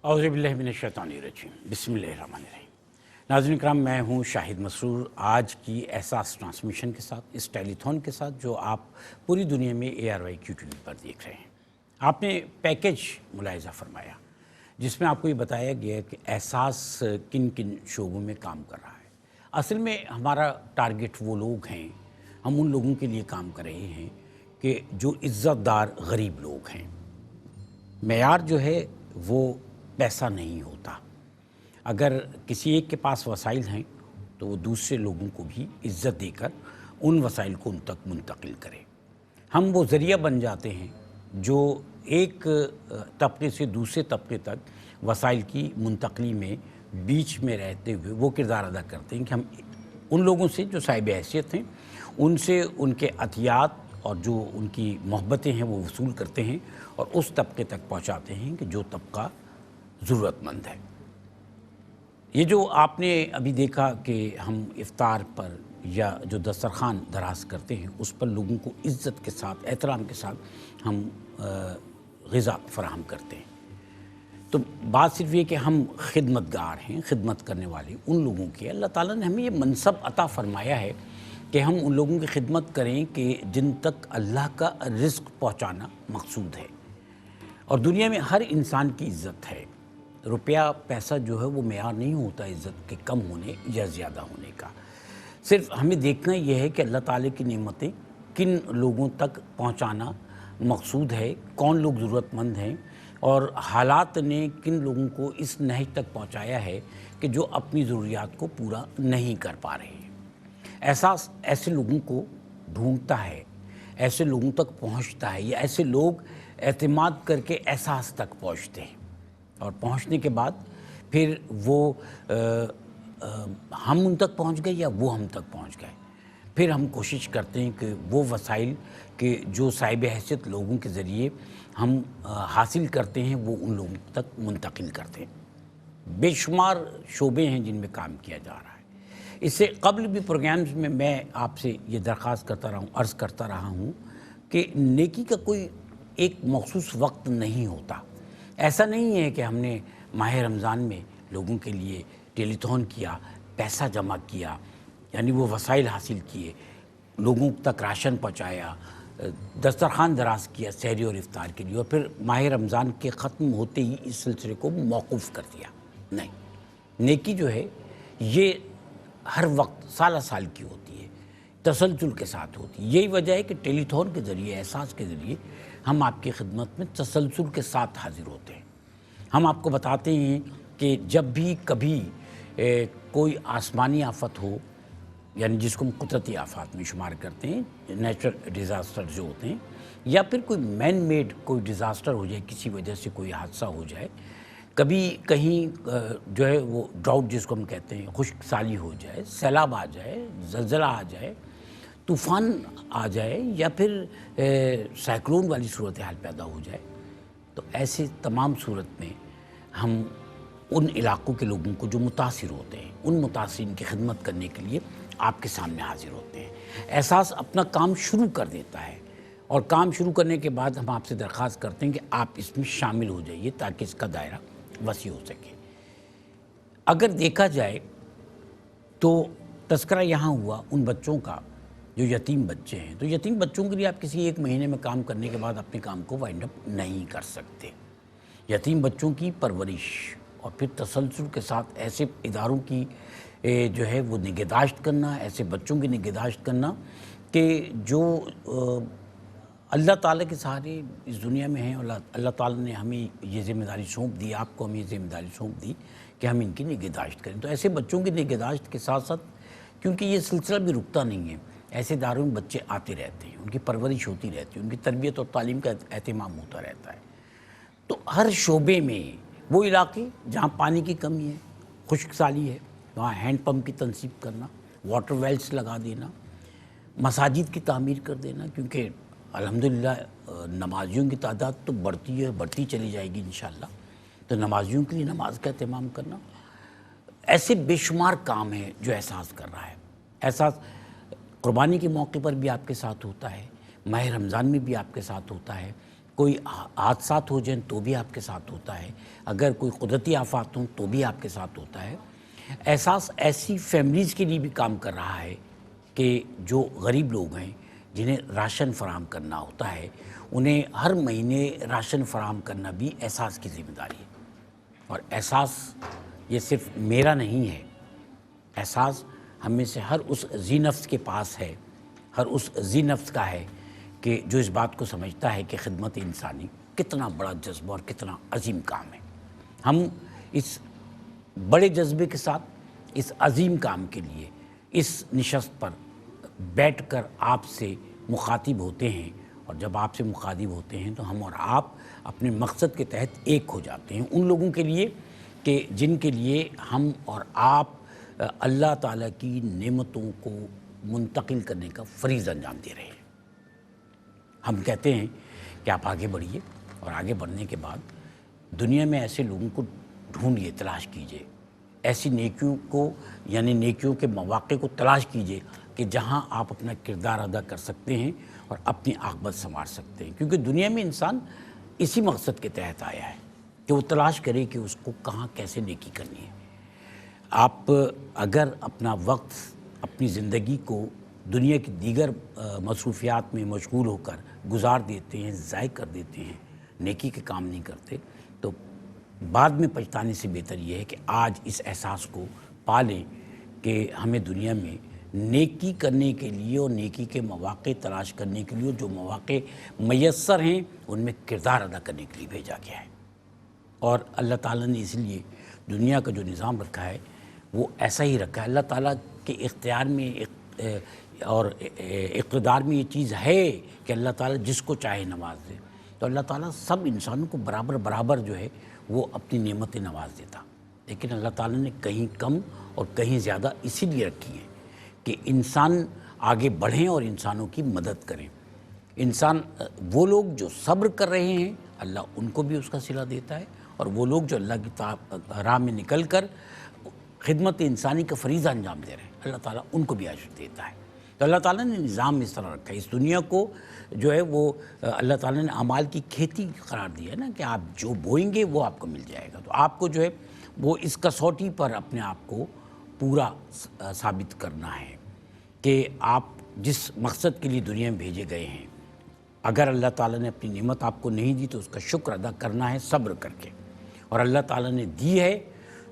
औज़ु बिल्लाहि मिनश्शैतानिर्रजीम बिस्मिल्लाहिर्रहमानिर्रहीम। नाज़रीन इकराम, मैं हूँ शाहिद मसरूर आज की एहसास ट्रांसमिशन के साथ, इस टेलीथॉन के साथ जो आप पूरी दुनिया में ARYQ TV पर देख रहे हैं। आपने पैकेज मुलाहिज़ा फरमाया जिसमें आपको ये बताया गया कि एहसास किन किन शोबों में काम कर रहा है। असल में हमारा टारगेट वो लोग हैं, हम उन लोगों के लिए काम कर रहे हैं कि जो इज़्ज़तदार गरीब लोग हैं। मेयार जो है वो पैसा नहीं होता। अगर किसी एक के पास वसाइल हैं तो वो दूसरे लोगों को भी इज़्ज़त देकर उन वसाइल को उन तक मुंतकिल करे। हम वो ज़रिया बन जाते हैं जो एक तबके से दूसरे तबके तक वसाइल की मुंतकली में बीच में रहते हुए वो किरदार अदा करते हैं कि हम उन लोगों से जो साहिब हैसियत हैं उनसे उनके अतियात और जो उनकी मोहब्बतें हैं वो वसूल करते हैं और उस तबके तक पहुंचाते हैं कि जो तबका ज़रूरतमंद है। ये जो आपने अभी देखा कि हम इफ्तार पर या जो दस्तरखान दराज करते हैं उस पर लोगों को इज़्ज़त के साथ, एहतराम के साथ हम ग़िज़ा फ़राहम करते हैं। तो बात सिर्फ ये कि हम खिदमतगार हैं, खिदमत करने वाले उन लोगों की। अल्लाह ताला ने हमें ये मनसब अता फ़रमाया है कि हम उन लोगों की खिदमत करें कि जिन तक अल्लाह का रिज़्क़ पहुँचाना मकसूद है। और दुनिया में हर इंसान की इज़्ज़त है। रुपया पैसा जो है वो मेयार नहीं होता इज़्ज़त के कम होने या ज़्यादा होने का। सिर्फ हमें देखना यह है कि अल्लाह ताला की नेमतें किन लोगों तक पहुंचाना मकसूद है, कौन लोग ज़रूरतमंद हैं और हालात ने किन लोगों को इस नहज तक पहुंचाया है कि जो अपनी ज़रूरियात को पूरा नहीं कर पा रहे हैं। एहसास ऐसे लोगों को ढूंढता है, ऐसे लोगों तक पहुंचता है या ऐसे लोग एतमाद करके एहसास तक पहुंचते हैं और पहुंचने के बाद फिर वो हम उन तक पहुंच गए या वो हम तक पहुंच गए। फिर हम कोशिश करते हैं कि वो वसाइल के जो साहिब हैसियत लोगों के ज़रिए हम हासिल करते हैं वो उन लोगों तक मुंतकिल करते हैं। बेशुमार शोबे हैं जिनमें काम किया जा रहा है। इससे कबल भी प्रोग्राम्स में मैं आपसे ये दरख्वास्त करता रहा हूँ, अर्ज़ करता रहा हूँ कि नेकी का कोई एक मख़सूस वक्त नहीं होता। ऐसा नहीं है कि हमने माह रमज़ान में लोगों के लिए टेलीथॉन किया, पैसा जमा किया, यानी वो वसाइल हासिल किए, लोगों तक राशन पहुँचाया, दस्तरखान दराज किया सहरी और इफ्तार के लिए और फिर माह रमज़ान के ख़त्म होते ही इस सिलसिले को मौक़ूफ़ कर दिया। नहीं, नेकी जो है ये हर वक्त साल साल की होती है, तसलसल के साथ होती है। यही वजह है कि टेलीथॉन के ज़रिए, एहसास के ज़रिए हम आपकी खिदमत में तसलसल के साथ हाज़िर होते हैं। हम आपको बताते हैं कि जब भी कभी कोई आसमानी आफत हो, यानी जिसको हम कुदरती आफात में शुमार करते हैं, नेचुरल डिज़ास्टर जो होते हैं, या फिर कोई मैन मेड कोई डिज़ास्टर हो जाए, किसी वजह से कोई हादसा हो जाए, कभी कहीं जो है वो ड्राउट जिसको हम कहते हैं, खुश्क साली हो जाए, सैलाब आ जाए, ज़लज़ला आ जाए, तूफ़ान आ जाए या फिर साइक्लोन वाली सूरत हाल पैदा हो जाए, तो ऐसे तमाम सूरत में हम उन इलाक़ों के लोगों को जो मुतासिर होते हैं, उन मुतासिरीन की खिदमत करने के लिए आपके सामने हाजिर होते हैं। एहसास अपना काम शुरू कर देता है और काम शुरू करने के बाद हम आपसे दरख्वास्त करते हैं कि आप इसमें शामिल हो जाइए ताकि इसका दायरा वसी हो सके। अगर देखा जाए तो तज़किरा यहाँ हुआ उन बच्चों का जो यतीम बच्चे हैं, तो यतीम बच्चों के लिए आप किसी एक महीने में काम करने के बाद अपने काम को वाइंड अप नहीं कर सकते। यतीम बच्चों की परवरिश और फिर तसलसल के साथ ऐसे इदारों की जो है वो निगहदाश्त करना, ऐसे बच्चों की निगहदाश्त करना कि जो अल्लाह ताला के सहारे इस दुनिया में हैं और अल्लाह ताला ने हमें ये ज़िम्मेदारी सौंप दी, आपको हमें ये ज़िम्मेदारी सौंप दी कि हम इनकी निगहदाश्त करें। तो ऐसे बच्चों की निगहदाश्त के साथ साथ, क्योंकि ये सिलसिला भी रुकता नहीं है, ऐसे इदारों में बच्चे आते रहते हैं, उनकी परवरिश होती रहती है, उनकी तरबियत और तालीम का एहतमाम होता रहता है। तो हर शोबे में वो इलाके जहाँ पानी की कमी है, खुश्क साली है, वहाँ हैंड पम्प की तनसीब करना, वाटर वेल्स लगा देना, मसाजिद की तामीर कर देना, क्योंकि अल्हम्दुलिल्लाह नमाजियों की तादाद तो बढ़ती है, बढ़ती चली जाएगी इंशाअल्लाह। तो नमाजियों के लिए नमाज का एहतमाम करना, ऐसे बेशुमार काम हैं जो एहसास कर रहा है। एहसास कुर्बानी के मौके पर भी आपके साथ होता है, माह रमज़ान में भी आपके साथ होता है, کوئی حادثات ہو جائیں تو بھی آپ کے ساتھ ہوتا ہے، اگر کوئی قدرتی آفات ہوں تو بھی آپ کے ساتھ ہوتا ہے۔ احساس ایسی فیملیز کے لیے بھی کام کر رہا ہے کہ جو غریب لوگ ہیں، جنہیں راشن فراہم کرنا ہوتا ہے، انہیں ہر مہینے راشن فراہم کرنا بھی احساس کی ذمہ داری ہے۔ اور احساس یہ صرف میرا نہیں ہے، احساس ہم میں سے ہر اس ذی نفس کے پاس ہے، ہر اس ذی نفس کا ہے کہ جو اس بات کو سمجھتا ہے کہ خدمت انسانی کتنا بڑا جذبہ اور کتنا عظیم کام ہے۔ ہم اس بڑے جذبے کے ساتھ اس عظیم کام کے لیے اس نشست پر بیٹھ کر آپ سے مخاطب ہوتے ہیں، اور جب آپ سے مخاطب ہوتے ہیں تو ہم اور آپ اپنے مقصد کے تحت ایک ہو جاتے ہیں، ان لوگوں کے لیے کہ جن کے لیے ہم اور آپ اللہ تعالیٰ کی نعمتوں کو منتقل کرنے کا فریضہ انجام دے رہے ہیں۔ ہم کہتے ہیں کہ آپ آگے بڑھیے، اور آگے بڑھنے کے بعد دنیا میں ایسے لوگوں کو ڈھونڈیے، تلاش کیجیے، ایسی نیکیوں کو یعنی نیکیوں کے مواقع کو تلاش کیجیے کہ جہاں آپ اپنا کردار ادا کر سکتے ہیں اور اپنی عاقبت سنوار سکتے ہیں، کیونکہ دنیا میں انسان اسی مقصد کے تحت آیا ہے کہ وہ تلاش کرے کہ اس کو کہاں کیسے نیکی کرنی ہے۔ آپ اگر اپنا وقت، اپنی زندگی کو دنیا کی دیگر مصروفیات میں مشغول ہو کر گزار دیتے ہیں، ضائع کر دیتے ہیں، نیکی کے کام نہیں کرتے، تو بعد میں پچھتانے سے بہتر یہ ہے کہ آج اس احساس کو پالیں کہ ہمیں دنیا میں نیکی کرنے کے لیے اور نیکی کے مواقع تلاش کرنے کے لیے جو مواقع میسر ہیں ان میں کردار ادا کرنے کے لیے بھیجا گیا ہے۔ اور اللہ تعالیٰ نے اس لیے دنیا کا جو نظام رکھا ہے وہ ایسا ہی رکھا ہے۔ اللہ تعالیٰ کے اختیار میں اور اقتدار میں یہ چیز ہے کہ اللہ تعالیٰ جس کو چاہے نواز دے، تو اللہ تعالیٰ سب انسانوں کو برابر جو ہے وہ اپنی نعمتیں نواز دیتا، لیکن اللہ تعالیٰ نے کہیں کم اور کہیں زیادہ اسی لیے رکھی ہے کہ انسان آگے بڑھیں اور انسانوں کی مدد کریں۔ انسان وہ لوگ جو صبر کر رہے ہیں اللہ ان کو بھی اس کا صلہ دیتا ہے، اور وہ لوگ جو اللہ کی راہ میں نکل کر خدمت انسانی کا فریضہ انجام دے رہے ہیں اللہ تعالیٰ ان کو بھی اجر دیتا ہے۔ تو اللہ تعالیٰ نے نظام اس طرح رکھا ہے، اس دنیا کو جو ہے وہ اللہ تعالیٰ نے اعمال کی کھیتی قرار دیا ہے نا، کہ آپ جو بوئیں گے وہ آپ کو مل جائے گا۔ تو آپ کو جو ہے وہ اس کسوٹی پر اپنے آپ کو پورا ثابت کرنا ہے کہ آپ جس مقصد کے لیے دنیا میں بھیجے گئے ہیں، اگر اللہ تعالیٰ نے اپنی نعمت آپ کو نہیں دی تو اس کا شکر ادا کرنا ہے صبر کر کے، اور اللہ تعالیٰ نے دی ہے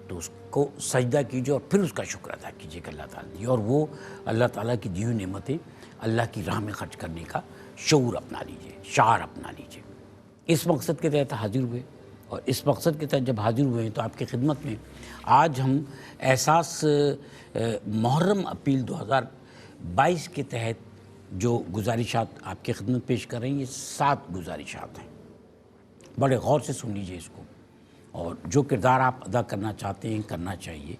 تو اس کو سجدہ کیجیے اور پھر اس کا شکر ادا کیجیے کہ اللہ تعالیٰ نے دی، اور وہ اللہ تعالیٰ کی دی ہوئی نعمتیں اللہ کی راہ میں خرچ کرنے کا شعور اپنا لیجیے، شعار اپنا لیجیے۔ اس مقصد کے تحت حاضر ہوئے، اور اس مقصد کے تحت جب حاضر ہوئے ہیں تو آپ کی خدمت میں آج ہم احساس محرم اپیل 2022 کے تحت جو گزارشات آپ کی خدمت پیش کر رہے ہیں، یہ 7 گزارشات ہیں۔ بڑے غور سے سن لیجیے اس کو، اور جو کردار آپ ادا کرنا چاہتے ہیں، کرنا چاہیے،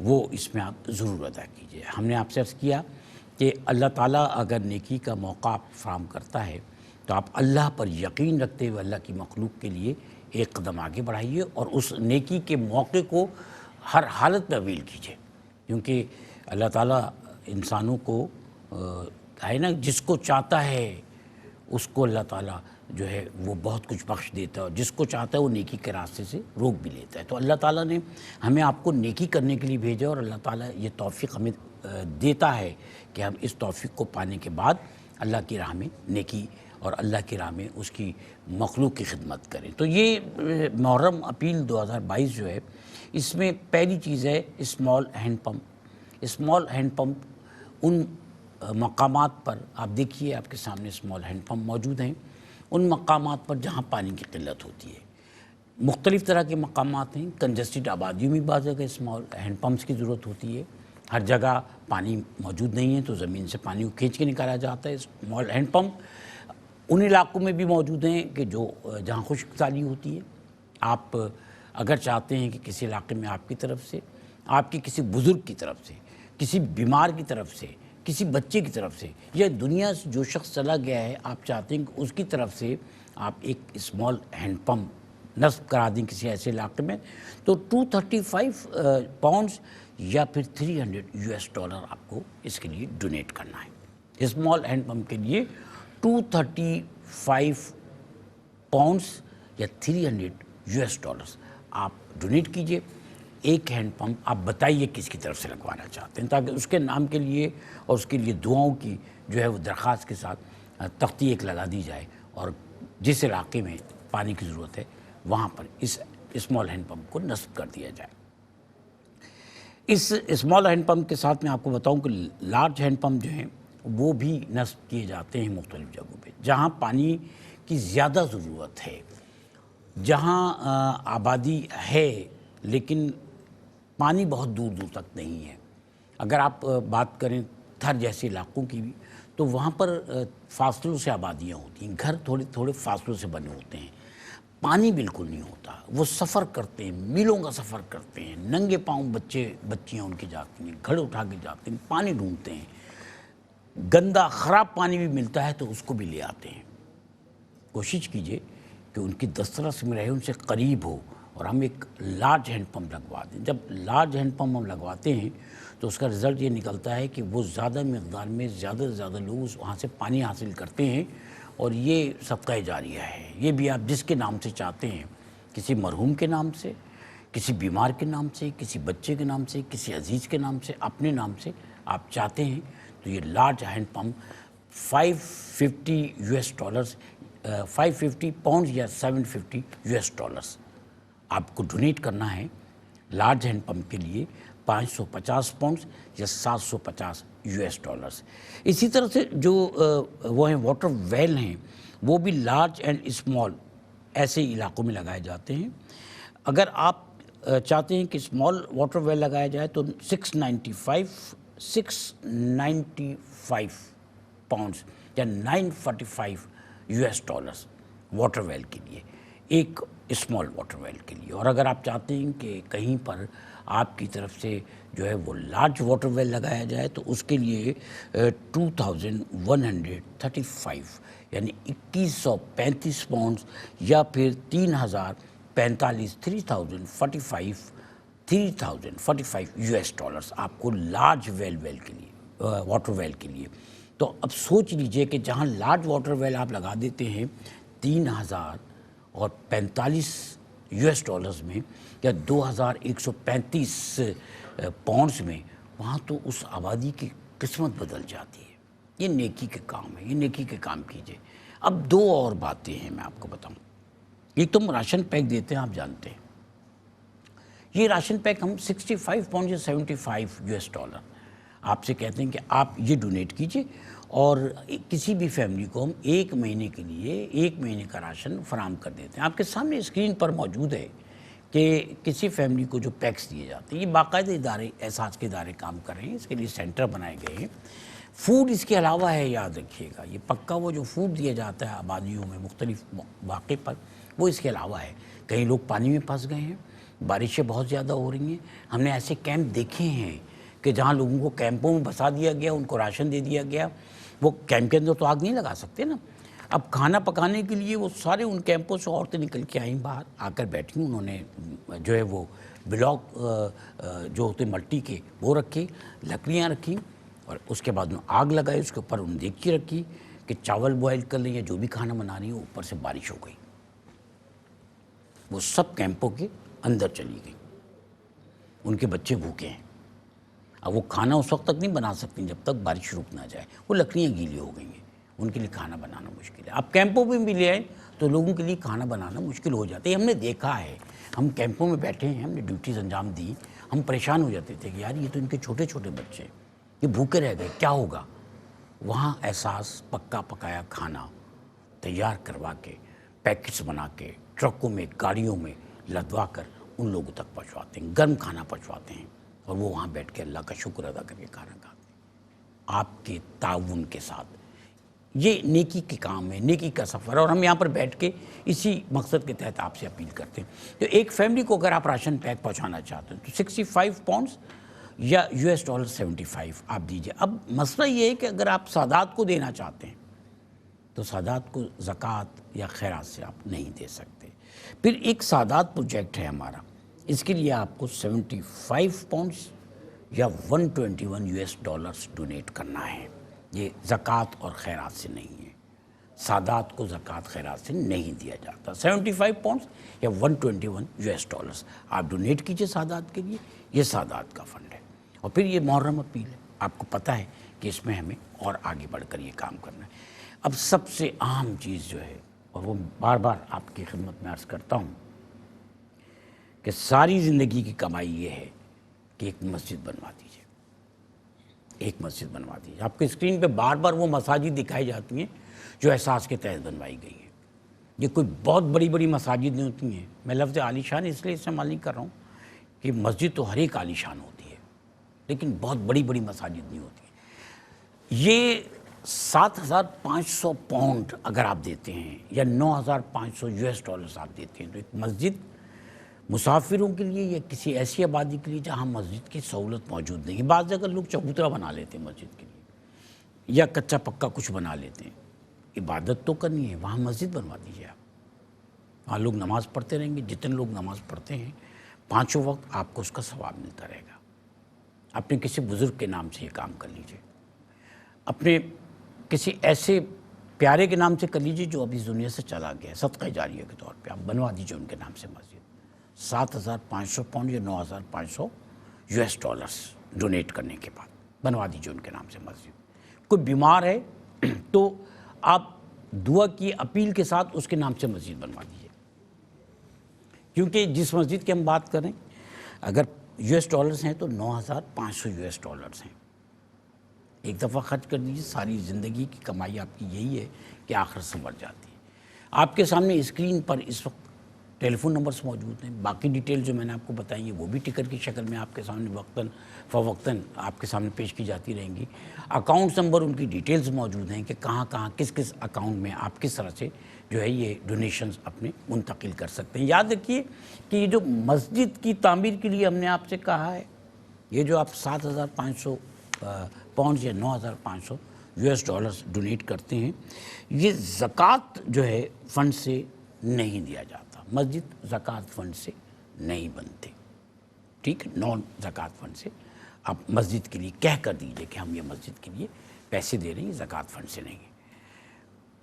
وہ اس میں آپ ضرور ادا کیجیے۔ ہم نے آپ سے عرض کیا کہ اللہ تعالیٰ اگر نیکی کا موقع آپ فراہم کرتا ہے تو آپ اللہ پر یقین رکھتے ہوئے اللہ کی مخلوق کے لیے ایک قدم آگے بڑھائیے، اور اس نیکی کے موقع کو ہر حالت میں اویل کیجیے، کیونکہ اللہ تعالیٰ انسانوں کو ہے نا، جس کو چاہتا ہے اس کو اللہ تعالیٰ جو ہے وہ بہت کچھ بخش دیتا ہے، اور جس کو چاہتا ہے وہ نیکی کے راستے سے روک بھی لیتا ہے۔ تو اللہ تعالیٰ نے ہمیں آپ کو نیکی کرنے کے لیے بھیجا، اور اللہ تعالیٰ یہ توفیق ہمیں دیتا ہے کہ ہم اس توفیق کو پانے کے بعد اللہ کی راہ میں نیکی اور اللہ کی راہ میں اس کی مخلوق کی خدمت کریں۔ تو یہ محرم اپیل 2022 جو ہے، اس میں پہلی چیز ہے small hand pump. Small hand pump ان مقامات پر آپ دیکھیے، آپ کے سامنے اسمال ہینڈ پمپ موجود ہیں، ان مقامات پر جہاں پانی کی قلت ہوتی ہے۔ مختلف طرح کے مقامات ہیں، کنجسٹڈ آبادیوں میں بعض جگہ اسمال ہینڈ پمپس کی ضرورت ہوتی ہے، ہر جگہ پانی موجود نہیں ہے تو زمین سے پانی کو کھینچ کے نکالا جاتا ہے۔ اسمال ہینڈ پمپ ان علاقوں میں بھی موجود ہیں کہ جہاں خشک سالی ہوتی ہے۔ آپ اگر چاہتے ہیں کہ کسی علاقے میں آپ کی طرف سے، آپ کی کسی بزرگ کی طرف سے، کسی بیمار کی طرف سے، کسی بچے کی طرف سے، یا دنیا سے جو شخص چلا گیا ہے، آپ چاہتے ہیں کہ اس کی طرف سے آپ ایک اسمال ہینڈ پمپ نصب کرا دیں کسی ایسے علاقے میں، تو 235 پاؤنڈز یا پھر $300 آپ کو اس کے لیے ڈونیٹ کرنا ہے۔ اسمال ہینڈ پمپ کے لیے 235 पाउंड्स या 300 US डॉलर्स आप डोनेट कीजिए। एक हैंड पंप आप बताइए किसकी तरफ से लगवाना चाहते हैं, ताकि उसके नाम के लिए और उसके लिए दुआओं की जो है वो दरख्वास्त के साथ तख्ती एक लगा दी जाए, और जिस इलाके में पानी की ज़रूरत है वहाँ पर इस स्मॉल हैंड पंप को नस्ब कर दिया जाए। इस स्मॉल हैंड पंप के साथ मैं आपको बताऊं कि लार्ज हैंड पंप जो हैं वो भी नस्ब किए जाते हैं मुख्तलिफ़ जगहों पे, जहाँ पानी की ज़्यादा ज़रूरत है, जहाँ आबादी है लेकिन पानी बहुत दूर दूर तक नहीं है। अगर आप बात करें थर जैसे इलाकों की भी, तो वहाँ पर फासलों से आबादियाँ होती हैं, घर थोड़े थोड़े फासलों से बने होते हैं, पानी बिल्कुल नहीं होता। वो सफ़र करते हैं, मीलों का सफ़र करते हैं, नंगे पाँव बच्चे बच्चियाँ उनकी जाती हैं, घड़े उठा के जाते हैं, पानी ढूंढते हैं, गंदा ख़राब पानी भी मिलता है तो उसको भी ले आते हैं। कोशिश कीजिए कि उनकी दस्तरस में रहे, उनसे करीब हो, और हम एक लार्ज हैंड पंप लगवा दें। जब लार्ज हैंड पंप हम लगवाते हैं तो उसका रिज़ल्ट ये निकलता है कि वो ज़्यादा मकदार में ज़्यादा से ज़्यादा लोग वहाँ से पानी हासिल करते हैं, और ये सदका जारिया है। ये भी आप जिसके नाम से चाहते हैं, किसी मरहूम के नाम से, किसी बीमार के नाम से, किसी बच्चे के नाम से, किसी अजीज़ के नाम से, अपने नाम से आप चाहते हैं, तो ये large hand pump 550 US dollars 550 pound या 750 US डॉलर्स आपको डोनेट करना है। लार्ज हैंड पंप के लिए 550 पाउंड या 750 US डॉलर्स। इसी तरह से जो वो हैं वाटर वेल हैं, वो भी लार्ज एंड स्मॉल ऐसे इलाकों में लगाए जाते हैं। अगर आप चाहते हैं कि स्मॉल वाटर वेल लगाया जाए तो 695 पाउंड्स या 945 US डॉलर्स वाटर वेल के लिए, एक स्मॉल वाटर वेल के लिए। और अगर आप चाहते हैं कि कहीं पर आपकी तरफ से जो है वो लार्ज वाटर वेल लगाया जाए तो उसके लिए 2135 यानी 2135 पाउंड्स या फिर 3045 US डॉलर्स आपको लार्ज वेल के लिए वाटर वेल के लिए। तो अब सोच लीजिए कि जहां लार्ज वाटर वेल आप लगा देते हैं 3045 US डॉलर्स में या 2135 पाउंड्स में, वहाँ तो उस आबादी की किस्मत बदल जाती है। ये नेकी के काम है, ये नेकी के काम कीजिए। अब दो और बातें हैं मैं आपको बताऊं। एक तो हम राशन पैक देते हैं, आप जानते हैं ये राशन पैक हम 65 पाउंड या 75 US डॉलर आपसे कहते हैं कि आप ये डोनेट कीजिए, और किसी भी फैमिली को हम 1 महीने के लिए 1 महीने का राशन फराहम कर देते हैं। आपके सामने स्क्रीन पर मौजूद है कि किसी फैमिली को जो पैक्स दिए जाते हैं, ये बाकायदे इदारे, एहसास के इदारे काम कर रहे हैं, इसके लिए सेंटर बनाए गए हैं। फूड इसके अलावा है, याद रखिएगा, ये पक्का वो जो फूड दिया जाता है आबादियों में मुख्तलिफ मौके पर, वो इसके अलावा है। कई लोग पानी में फंस गए हैं, बारिशें बहुत ज़्यादा हो रही हैं। हमने ऐसे कैंप देखे हैं कि जहाँ लोगों को कैंपों में बसा दिया गया, उनको राशन दे दिया गया। वो कैंप के अंदर तो आग नहीं लगा सकते ना। अब खाना पकाने के लिए वो सारे उन कैंपों से औरतें निकल के आईं, बाहर आकर बैठी, उन्होंने जो है वो ब्लॉक जो होते मट्टी के वो रखे, लकड़ियाँ रखी, और उसके बाद उन्होंने आग लगाई, उसके ऊपर उन्होंने देगची रखी कि चावल बॉयल कर लें या जो भी खाना बना रही है। ऊपर से बारिश हो गई, वो सब कैंपों के अंदर चली गई, उनके बच्चे भूखे हैं। अब वो खाना उस वक्त तक नहीं बना सकती जब तक बारिश रुक ना जाए, वो लकड़ियाँ गीली हो गई हैं, उनके लिए खाना बनाना मुश्किल है। आप कैंपों में भी ले आए तो लोगों के लिए खाना बनाना मुश्किल हो जाता है। हमने देखा है, हम कैंपों में बैठे हैं, हमने ड्यूटीज़ अंजाम दी, हम परेशान हो जाते थे कि यार ये तो इनके छोटे छोटे बच्चे, ये भूखे रह गए, क्या होगा। वहाँ एहसास पक्का पकाया खाना तैयार करवा के, पैकेट्स बना के, ट्रकों में, गाड़ियों में लदवा कर उन लोगों तक पहुँचवाते हैं, गर्म खाना पहुँचवाते हैं, और वो वहाँ बैठ के अल्लाह का शुक्र अदा करके खाना खाते हैं आपके ताउन के साथ। ये नेकी के काम है, नेकी का सफ़र है, और हम यहाँ पर बैठ के इसी मकसद के तहत आपसे अपील करते हैं। तो एक फैमिली को अगर आप राशन पैक पहुँचाना चाहते हैं तो 65 पाउंड्स या US डॉलर 75 आप दीजिए। अब मसला ये है कि अगर आप सादात को देना चाहते हैं तो सादात को ज़कात या खैरात से आप नहीं दे सकते। फिर एक सादात प्रोजेक्ट है हमारा, इसके लिए आपको 75 पाउंड्स या 121 US डॉलर्स डोनेट करना है। ये ज़कात और खैरात से नहीं है, सादात को ज़कात खैरात से नहीं दिया जाता। 75 पाउंड्स या 121 US डॉलर्स आप डोनेट कीजिए सादात के लिए, ये सादात का फ़ंड है। और फिर ये मुहर्रम अपील है, आपको पता है कि इसमें हमें और आगे बढ़कर ये काम करना है। अब सबसे अहम चीज़ जो है, और वो बार बार आपकी खिदमत में अर्ज़ करता हूँ कि सारी ज़िंदगी की कमाई ये है कि एक मस्जिद बनवा दीजिए, एक मस्जिद बनवा दीजिए। आपके स्क्रीन पे बार बार वो मसाजिद दिखाई जाती हैं जो एहसास के तहत बनवाई गई है। ये कोई बहुत बड़ी बड़ी मसाजिद नहीं होती हैं। मैं लफ्ज़ आलीशान इसलिए इस्तेमाल नहीं कर रहा हूँ कि मस्जिद तो हर एक आलीशान होती है, लेकिन बहुत बड़ी बड़ी मसाजिद नहीं होती हैं। ये 7,500 पाउंड अगर आप देते हैं या 9,500 US डॉलर्स आप देते हैं, तो एक मस्जिद मुसाफिरों के लिए या किसी ऐसी आबादी के लिए जहाँ मस्जिद की सहूलत मौजूद नहीं है। बाज़ जगह लोग चबूतरा बना लेते हैं मस्जिद के लिए या कच्चा पक्का कुछ बना लेते हैं। इबादत तो करनी है, वहाँ मस्जिद बनवा दीजिए आप। वहाँ लोग नमाज़ पढ़ते रहेंगे, जितने लोग नमाज़ पढ़ते हैं 5 वक्त आपको उसका सवाब मिलता रहेगा। अपने किसी बुज़ुर्ग के नाम से ये काम कर लीजिए, अपने किसी ऐसे प्यारे के नाम से कर लीजिए जो अभी इस दुनिया से चला गया है, सदका जारिया के तौर पे आप बनवा दीजिए उनके नाम से मस्जिद। 7,500 पाउंड या 9,500 US डॉलर्स डोनेट करने के बाद बनवा दीजिए उनके नाम से मस्जिद। कोई बीमार है तो आप दुआ की अपील के साथ उसके नाम से मस्जिद बनवा दीजिए, क्योंकि जिस मस्जिद की हम बात करें अगर US डॉलर्स हैं तो 9,500 US डॉलर्स हैं। एक दफ़ा खर्च कर दीजिए, सारी ज़िंदगी की कमाई आपकी यही है कि आखिर संवर जाती है। आपके सामने स्क्रीन पर इस वक्त टेलीफोन नंबर्स मौजूद हैं, बाकी डिटेल जो मैंने आपको बताई है वो भी टिकर की शक्ल में आपके सामने वक्तन फ़वक्तन आपके सामने पेश की जाती रहेंगी। अकाउंट नंबर उनकी डिटेल्स मौजूद हैं कि कहाँ कहाँ किस किस अकाउंट में आप किस तरह से जो है ये डोनेशंस अपने मुंतकिल कर सकते हैं। याद रखिए कि ये जो मस्जिद की तामीर के लिए हमने आपसे कहा है, ये जो आप 7,500 पाउंड या 9,500 US डॉलर्स डोनेट करते हैं, ये ज़कात जो है फ़ंड से नहीं दिया जाता। मस्जिद ज़कात फ़ंड से नहीं बनते, ठीक है। नॉन ज़कात फ़ंड से आप मस्जिद के लिए कह कर दीजिए कि हम ये मस्जिद के लिए पैसे दे रहे हैं, ज़कात फ़ंड से नहीं है।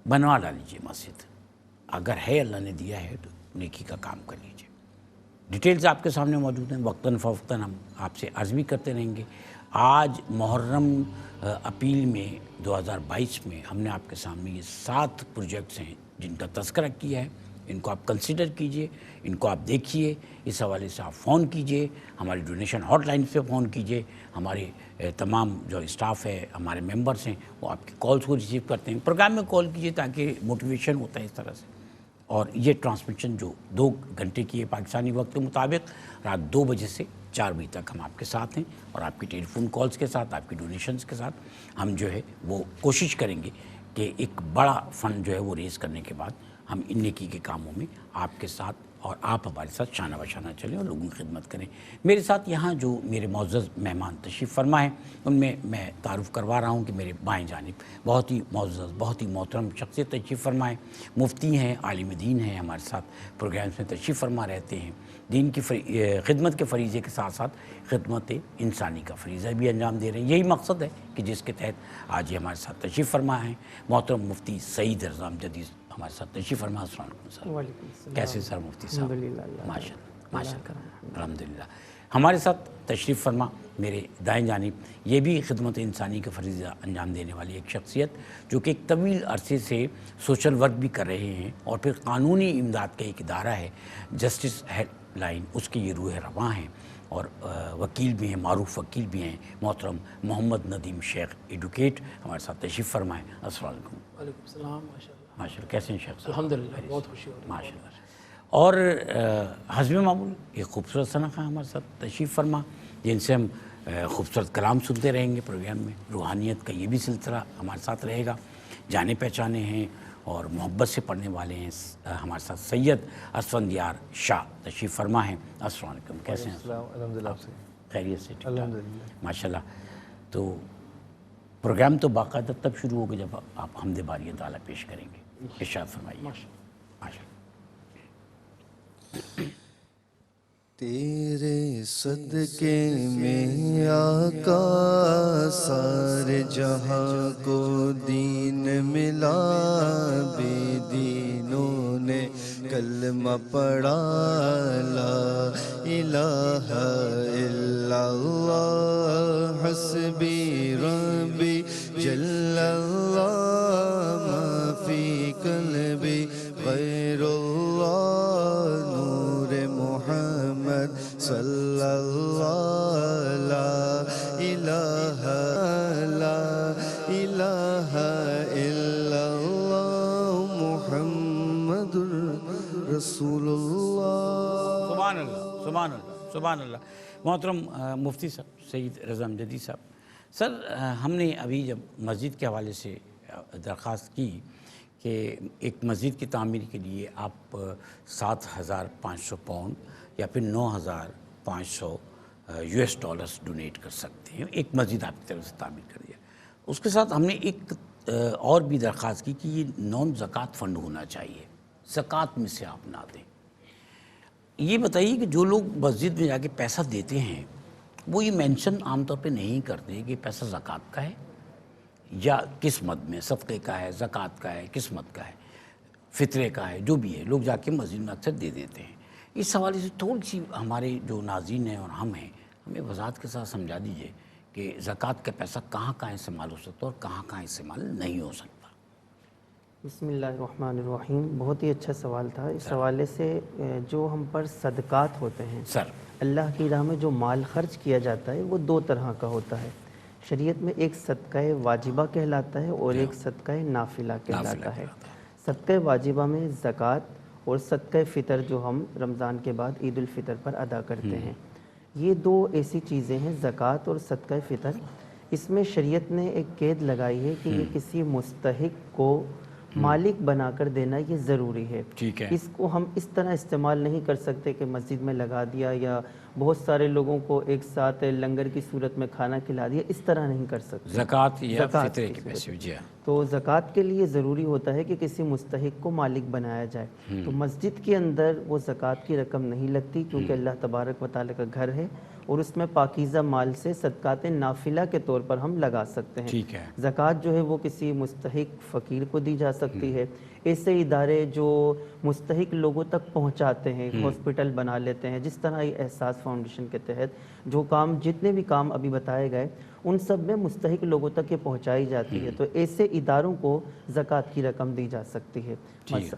बनवा डालीजिए मस्जिद, अगर है अल्लाह ने दिया है तो नेकी का काम कर लीजिए। डिटेल्स आपके सामने मौजूद हैं, वक्तन फ़वक्तन हम आपसे अर्ज़ भी करते रहेंगे। आज मुहर्रम अपील में 2022 में हमने आपके सामने ये 7 प्रोजेक्ट्स हैं जिनका तज़किरा किया है। इनको आप कंसिडर कीजिए, इनको आप देखिए, इस हवाले से आप फ़ोन कीजिए, हमारी डोनेशन हॉटलाइन पे फ़ोन कीजिए। हमारे तमाम जो स्टाफ है, हमारे मेंबर्स हैं, वो आपकी कॉल्स को रिसीव करते हैं। प्रोग्राम में कॉल कीजिए ताकि मोटिवेशन होता है इस तरह से। और ये ट्रांसमिशन जो 2 घंटे की है पाकिस्तानी वक्त के मुताबिक, रात 2 बजे से 4 बजे तक हम आपके साथ हैं और आपकी टेलीफोन कॉल्स के साथ, आपकी डोनेशंस के साथ हम जो है वो कोशिश करेंगे कि एक बड़ा फ़ंड जो है वो रेज़ करने के बाद हम इन नेकी के कामों में आपके साथ और आप हमारे साथ शाना बशाना चलें और लोगों की खिदमत करें। मेरे साथ यहाँ जो मेरे मुअज़्ज़ज़ मेहमान तशरीफ़ फरमा हैं, उनमें मैं तारुफ़ करवा रहा हूँ कि मेरे बाएं जानिब बहुत ही मुअज़्ज़ज़, बहुत ही मोहतरम शख्सियत तशरीफ़ फरमा है। मुफ्ती हैं, आलिम दीन हैं, हमारे साथ प्रोग्राम्स में तशरीफ़ फरमा रहते हैं। दीन की खिदमत के फ़रीज़े के साथ साथ खिदमत इंसानी का फ़रीज़ा भी अंजाम दे रहे हैं। यही मकसद है कि जिसके तहत आज ये हमारे साथ तशरीफ़ फरमा है। मोहतरम मुफ्ती सईद रज़ा अमजदी हमारे साथ तशरीफ़ फरमा। अस्सलाम वालेकुम सर, कैसे सर मुफ्ती साहब? माशाअल्लाह माशाअल्लाह अल्हम्दुलिल्लाह। हमारे साथ तशरीफ़ फरमा मेरे दाएं जानिब ये भी खिदमत इंसानी का फ़रीज़ा अंजाम देने वाली एक शख्सियत जो कि एक तवील अरसे से सोशल वर्क भी कर रहे हैं और फिर कानूनी इमदाद का एक इदारा है जस्टिस हेल्पलाइन, उसकी ये रूह रवां हैं और वकील भी हैं, मारूफ वकील भी हैं। मोहतरम मोहम्मद नदीम शेख एडवोकेट हमारे साथ तशरीफ़ फरमाएँ। अस्सलाम वालेकुम। वालेकुम सलाम। माशाअल्लाह, कैसे हैं शेख साहब? अल्हम्दुलिल्लाह, बहुत खुशी हो रही है माशाअल्लाह। और हस्ब मामूल एक खूबसूरत सनख़ा हमारे साथ तशरीफ़ फरमा जिनसे हम खूबसूरत कलाम सुनते रहेंगे प्रोग्राम में। रूहानियत का ये भी सिलसिला हमारे साथ रहेगा। जाने पहचाने हैं और मोहब्बत से पढ़ने वाले हैं हमारे साथ सैयद असफंदियार शाह तशरीफ़ फरमा हैं। अस्सलाम वालेकुम, कैसे हैं? अल्हम्दुलिल्लाह, खैरियत से? अल्हम्दुलिल्लाह माशाअल्लाह। तो प्रोग्राम तो बाकायदा तब शुरू होगा जब आप हमद बारी ताला पेश करेंगे। इरशाद फरमाइए। माशाअल्लाह। تیرے صدقے میں آقا سارے جہاں کو دین ملا، بے دینوں نے کلمہ پڑھا، لا الہ الا اللہ حسبی ربی جل اللہ ما فی قلبی غیر اللہ نور محمد صلی اللہ لا الہ الا اللہ محمد رسول اللہ۔ سبحان اللہ، سبحان اللہ، سبحان اللہ۔ محترم مفتی صاحب سید رضا امجدی صاحب، سر ہم نے ابھی جب مسجد کے حوالے سے درخواست کی کہ ایک مسجد کی تعمیر کے لیے آپ 7,500 پاؤنڈ یا پھر 9,500 US ڈالرز ڈونیٹ کر سکتے ہیں، ایک مسجد آپ کی طرف سے تعمیر کر دیا۔ اس کے ساتھ ہم نے ایک اور بھی درخواست کی کہ یہ نان زکوٰۃ فنڈ ہونا چاہیے، زکوٰۃ میں سے آپ نہ دیں۔ یہ بتائیے کہ جو لوگ مسجد میں جا کے پیسہ دیتے ہیں وہ یہ مینشن عام طور پہ نہیں کرتے کہ پیسہ زکوٰۃ کا ہے یا کس مد میں، صدقے کا ہے، زکوٰۃ کا ہے، کس مد کا ہے، فطرے کا ہے، جو بھی ہے، لوگ جا کے مسجد میں اکثر دے دیتے ہیں۔ اس حوالے سے تھوڑی سی ہمارے جو ناظرین ہیں اور ہم ہیں، ہمیں وضاحت کے ساتھ سمجھا دیجئے کہ زکوٰۃ کا پیسہ کہاں کہاں استعمال ہو سکتا ہے اور کہاں کہاں استعمال نہیں ہو سکتا۔ بسم اللہ الرحمن الرحیم، بہت ہی اچھا سوال تھا۔ اس حوالے سے جو ہم پر صدقات ہوتے ہیں، سر اللہ کی راہ میں جو مال خرچ کیا جاتا ہے وہ دو طرح کا ہوتا ہے۔ شریعت میں ایک صدقہ واجبہ کہلاتا ہے اور ایک صدقہ نافلہ کہلاتا ہے۔ صدقہ واجبہ میں زکوٰۃ اور صدقہ فطر جو ہم رمضان کے بعد عید الفطر پر ادا کرتے ہیں، یہ دو ایسی چیزیں ہیں، زکوٰۃ اور صدقہ فطر۔ اس میں شریعت نے ایک قید لگائی ہے کہ یہ کسی مستحق کو مالک بنا کر دینا یہ ضروری ہے۔ ٹھیک ہے، اس کو ہم اس طرح استعمال نہیں کر سکتے کہ مسجد میں لگا دیا یا بہت سارے لوگوں کو ایک ساتھ لنگر کی صورت میں کھانا کھلا دیا، اس طرح نہیں کر سکتے۔ زکوٰۃ یا زکوٰۃ فطرے کی کے صورت پیسے، جی ہاں۔ تو زکوٰۃ کے لیے ضروری ہوتا ہے کہ کسی مستحق کو مالک بنایا جائے۔ تو مسجد کے اندر وہ زکوٰۃ کی رقم نہیں لگتی کیونکہ اللہ تبارک و تعالیٰ کا گھر ہے اور اس میں پاکیزہ مال سے صدقات نافلہ کے طور پر ہم لگا سکتے ہیں۔ ٹھیک ہے، زکوٰۃ جو ہے وہ کسی مستحق فقیر کو دی جا سکتی ہے۔ ایسے ادارے جو مستحق لوگوں تک پہنچاتے ہیں، ہاسپٹل بنا لیتے ہیں، جس طرح یہ احساس فاؤنڈیشن کے تحت جو کام، جتنے بھی کام ابھی بتائے گئے، ان سب میں مستحق لوگوں تک یہ پہنچائی جاتی ہے، تو ایسے اداروں کو زکوٰۃ کی رقم دی جا سکتی ہے۔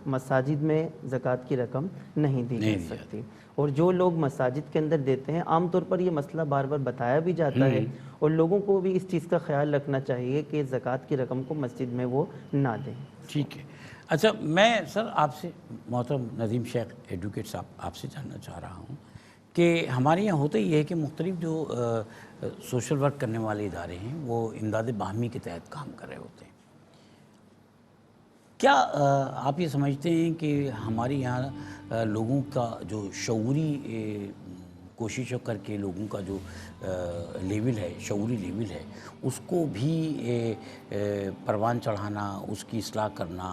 مساجد میں زکوٰۃ کی رقم نہیں دی جا سکتی، اور جو لوگ مساجد کے اندر دیتے ہیں، عام طور پر یہ مسئلہ بار بار بتایا بھی جاتا ہے اور لوگوں کو بھی اس چیز کا خیال رکھنا چاہیے کہ زکوٰۃ کی رقم کو مسجد میں وہ نہ دیں۔ ٹھیک ہے۔ اچھا، میں سر آپ سے، محترم ندیم شیخ ایڈوکیٹ صاحب، آپ سے جاننا چاہ رہا ہوں کہ ہمارے یہاں ہوتا یہ ہے کہ مختلف جو سوشل ورک کرنے والے ادارے ہیں وہ امداد باہمی کے تحت کام کر رہے ہوتے ہیں۔ کیا آپ یہ سمجھتے ہیں کہ ہمارے یہاں لوگوں کا جو شعوری کوششوں کر کے لوگوں کا جو لیول ہے، شعوری لیول ہے، اس کو بھی پروان چڑھانا، اس کی اصلاح کرنا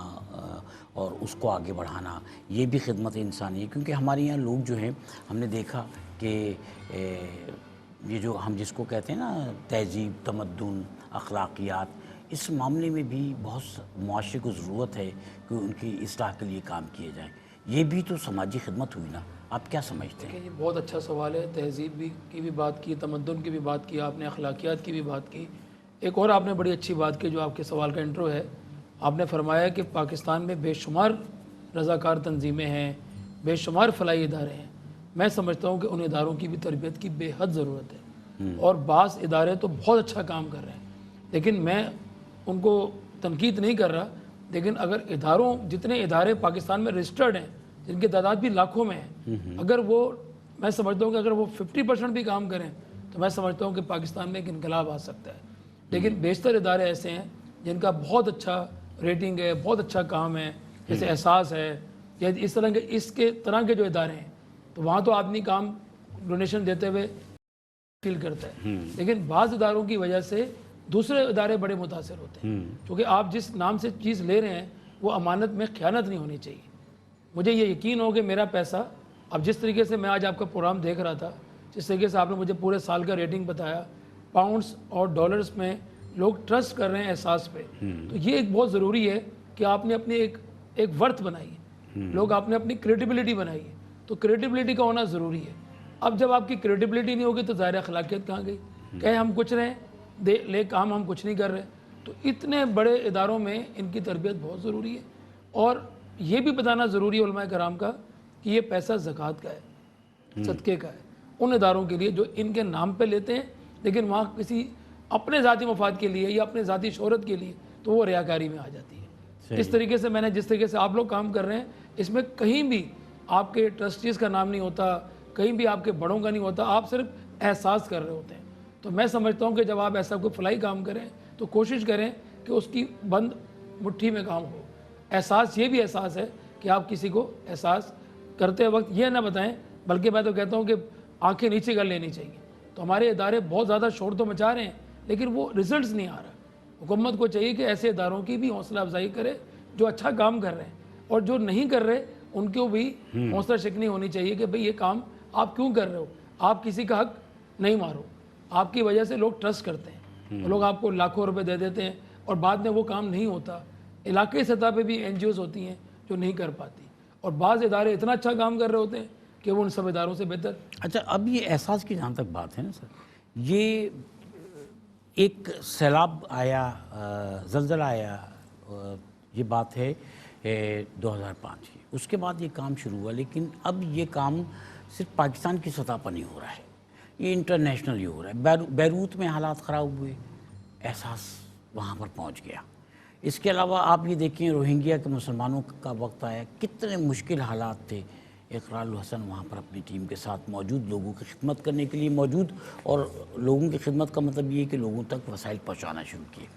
اور اس کو آگے بڑھانا، یہ بھی خدمت انسانی ہے؟ کیونکہ ہمارے یہاں لوگ جو ہیں، ہم نے دیکھا کہ یہ جو ہم جس کو کہتے ہیں نا تہذیب، تمدن، اخلاقیات، اس معاملے میں بھی بہت معاشرے کو ضرورت ہے کہ ان کی اصلاح کے لیے کام کیے جائیں۔ یہ بھی تو سماجی خدمت ہوئی نا، آپ کیا سمجھتے ہیں؟ یہ بہت اچھا سوال ہے۔ تہذیب کی بھی بات کی، تمدن کی بھی بات کی آپ نے، اخلاقیات کی بھی بات کی۔ ایک اور آپ نے بڑی اچھی بات کی جو آپ کے سوال کا انٹرو ہے، آپ نے فرمایا کہ پاکستان میں بے شمار رضاکار تنظیمیں ہیں، بے شمار فلاحی ادارے ہیں۔ میں سمجھتا ہوں کہ ان اداروں کی بھی تربیت کی بے حد ضرورت ہے، اور بعض ادارے تو بہت اچھا کام کر رہے ہیں، لیکن میں ان کو تنقید نہیں کر رہا، لیکن اگر جتنے ادارے پاکستان میں رجسٹرڈ ہیں، جن کی تعداد بھی لاکھوں میں ہے، اگر وہ، میں سمجھتا ہوں کہ اگر وہ 50% بھی کام کریں تو میں سمجھتا ہوں کہ پاکستان میں ایک انقلاب آ سکتا ہے۔ لیکن بیشتر ادارے ایسے ہیں جن کا بہت اچھا ریٹنگ ہے، بہت اچھا کام ہے، جیسے احساس ہے یا اس طرح کے جو ادارے ہیں، تو وہاں تو آدمی کام ڈونیشن دیتے ہوئے فیل کرتا ہے، لیکن بعض اداروں کی وجہ سے دوسرے ادارے بڑے متاثر ہوتے ہیں، کیونکہ آپ جس نام سے چیز لے رہے ہیں وہ امانت میں خیانت نہیں ہونی چاہیے۔ مجھے یہ یقین ہو کہ میرا پیسہ अब जिस तरीके से मैं आज आपका प्रोग्राम देख रहा था, जिस तरीके से आपने मुझे पूरे साल का रेटिंग बताया, पाउंड्स और डॉलर्स में लोग ट्रस्ट कर रहे हैं एहसास पे, तो ये एक बहुत ज़रूरी है कि आपने अपनी एक वर्थ बनाई है, लोग आपने अपनी क्रेडिबिलिटी बनाई है, तो क्रेडिबिलिटी का होना ज़रूरी है। अब जब आपकी क्रेडिबिलिटी नहीं होगी तो ज़ाहिर अखलाकियत कहाँ गई, कहे हम कुछ रहे ले काम हम कुछ नहीं कर रहे। तो इतने बड़े इदारों में इनकी तरबियत बहुत ज़रूरी है, और ये भी बताना ज़रूरी है उलमाए कराम का कि ये पैसा ज़कात का है, सदक़े का है, उन इदारों के लिए जो इनके नाम पे लेते हैं, लेकिन वहाँ किसी अपने ज़ाती मफाद के लिए या अपने ज़ाती शोहरत के लिए, तो वो रियाकारी में आ जाती है। इस तरीके से मैंने जिस तरीके से आप लोग काम कर रहे हैं, इसमें कहीं भी आपके ट्रस्टीज़ का नाम नहीं होता, कहीं भी आपके बड़ों का नहीं होता, आप सिर्फ एहसास कर रहे होते हैं। तो मैं समझता हूँ कि जब आप ऐसा कोई फलाई काम करें तो कोशिश करें कि उसकी बंद मुट्ठी में काम हो। एहसास ये भी एहसास है कि आप किसी को एहसास करते वक्त ये ना बताएं, बल्कि मैं तो कहता हूँ कि आंखें नीचे कर लेनी चाहिए। तो हमारे इदारे बहुत ज़्यादा शोर तो मचा रहे हैं, लेकिन वो रिजल्ट्स नहीं आ रहा। हुकूमत को चाहिए कि ऐसे इदारों की भी हौसला अफजाई करे जो अच्छा काम कर रहे हैं, और जो नहीं कर रहे उनको भी हौसला शिकनी होनी चाहिए कि भाई ये काम आप क्यों कर रहे हो, आप किसी का हक नहीं मारो, आपकी वजह से लोग ट्रस्ट करते हैं, तो लोग आपको लाखों रुपए दे देते हैं और बाद में वो काम नहीं होता। इलाके सतह पे भी NGOs होती हैं जो नहीं कर पाती, और बाज़ इदारे इतना अच्छा काम कर रहे होते हैं कि वो उन सब इदारों से बेहतर। अच्छा, अब ये एहसास की जहाँ तक बात है ना सर, ये एक सैलाब आया, ज़लज़ला आया, ये बात है 2005 की, उसके बाद ये काम शुरू हुआ, लेकिन अब ये काम सिर्फ पाकिस्तान की सतह पर नहीं हो रहा है, ये इंटरनेशनल ही हो रहा है। बैरूत में हालात ख़राब हुए, एहसास वहाँ पर पहुँच गया। इसके अलावा आप ये देखिए, रोहिंग्या के मुसलमानों का वक्त आया, कितने मुश्किल हालात थे। इकरार हसन वहाँ पर अपनी टीम के साथ मौजूद, लोगों की खिदमत करने के लिए मौजूद, और लोगों की खिदमत का मतलब ये है कि लोगों तक वसाइल पहुँचाना शुरू किए।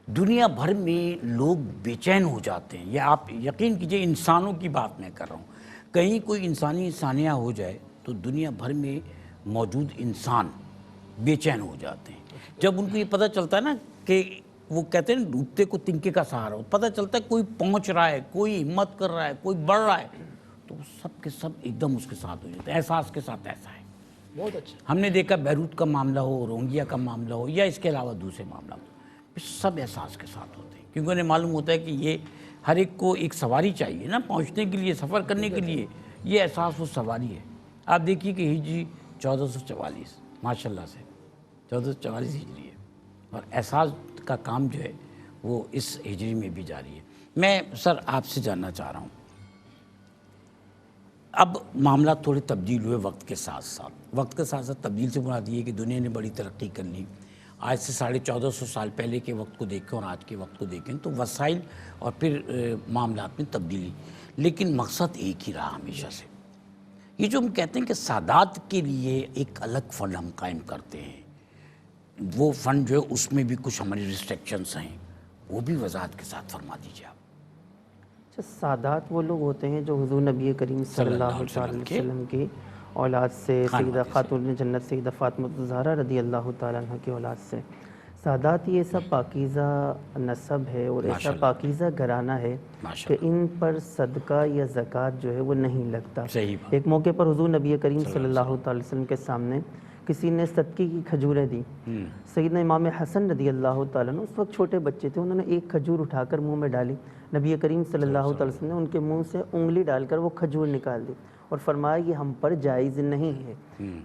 दुनिया भर में लोग बेचैन हो जाते हैं, या आप यकीन कीजिए, इंसानों की बात मैं कर रहा हूँ, कहीं कोई इंसानी सानिया हो जाए तो दुनिया भर में मौजूद इंसान बेचैन हो जाते हैं। जब उनको ये पता चलता है ना कि वो कहते हैं डूबते को तिनके का सहारा हो, पता चलता है कोई पहुंच रहा है, कोई हिम्मत कर रहा है, कोई बढ़ रहा है, तो सब के सब एकदम उसके साथ हो जाते हैं। एहसास के साथ ऐसा है। बहुत अच्छा। हमने देखा बैरूत का मामला हो, रोहिंग्या का मामला हो, या इसके अलावा दूसरे मामला हो, सब एहसास के साथ होते हैं, क्योंकि उन्हें मालूम होता है कि ये हर एक को एक सवारी चाहिए ना पहुंचने के लिए, सफ़र करने के लिए। ये एहसास वो सवारी है। आप देखिए कि हिजरी 1444 माशाल्लाह से 1444 हिजरी है, और एहसास का काम जो है वो इस हिजरी में भी जारी है। मैं सर आपसे जानना चाह रहा हूँ, अब मामला थोड़े तब्दील हुए वक्त के साथ साथ। वक्त के साथ साथ तब्दील से मुराद ये है कि दुनिया ने बड़ी तरक्की कर ली। आज से 1450 साल पहले के वक्त को देखें और आज के वक्त को देखें तो वसाइल और फिर मामलात में तब्दीली, लेकिन मकसद एक ही रहा हमेशा से। ये जो हम कहते हैं कि सादात के लिए एक अलग फ़ंड हम कायम करते हैं, वो फ़ंड जो है उसमें भी कुछ हमारी रिस्ट्रिक्शंस हैं, वो भी वजाहत के साथ फरमा दीजिए आप। अच्छा, सादात वो लोग होते हैं जो हुज़ूर नबी करीम सल्लल्लाहु अलैहि वसल्लम की औलाद से, सैयदा खातून जन्नत सैयदा फातिमा ज़हरा रदी अल्लाह ताला अन्हा की औलाद से। सादात ये सब पाकीज़ा नसब है और ऐसा पाकीज़ा घराना है कि इन पर सदका या ज़कात जो है वो नहीं लगता। एक मौके पर हुज़ूर नबी करीम सल्लल्लाहु अलैहि वसल्लम के सामने किसी ने सदक़े की खजूरें दी। सैयदना इमाम हसन रदी अल्लाह ताला अन्हु उस वक्त छोटे बच्चे थे, उन्होंने एक खजूर उठाकर मुंह में डाली। नबी करीम सल्लल्लाहु अलैहि वसल्लम ने उनके मुंह से उंगली डालकर वो खजूर निकाल दी और फरमाया ये हम पर जायज़ नहीं है।